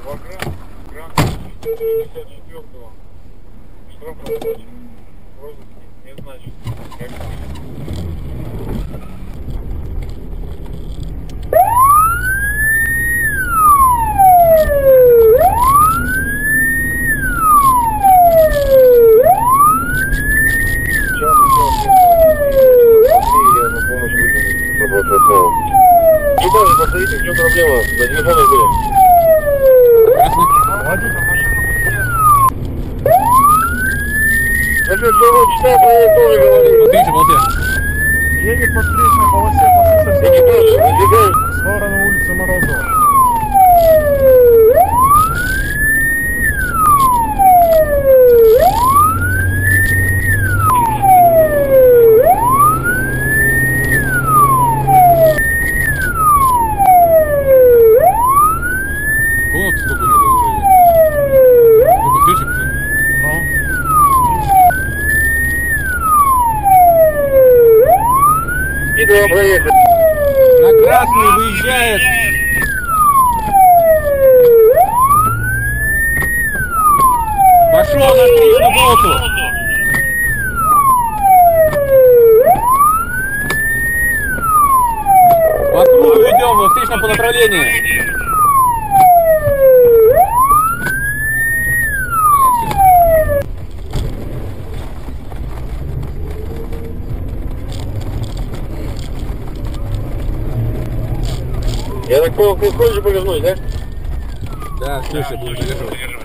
Грант 54-го. Штраф рабочий. Розыски не значит. Экипаж, посмотрите, в чем проблема? За телефоном будем. Насчет своего читapa я тоже говорю. Смотрите, молодец. Едет по встречной полосе по Экипаж, выдвигай. в сторону улицы Морозова. Комнату сколько у него было? Сколько встречек? Иду вам проехать. На красный выезжает. Пошел на встречную полосу. По кругу идем, во встречном по направлению. Я так понял, ты хочешь повернуть, да? Да, слушай, будем задерживать.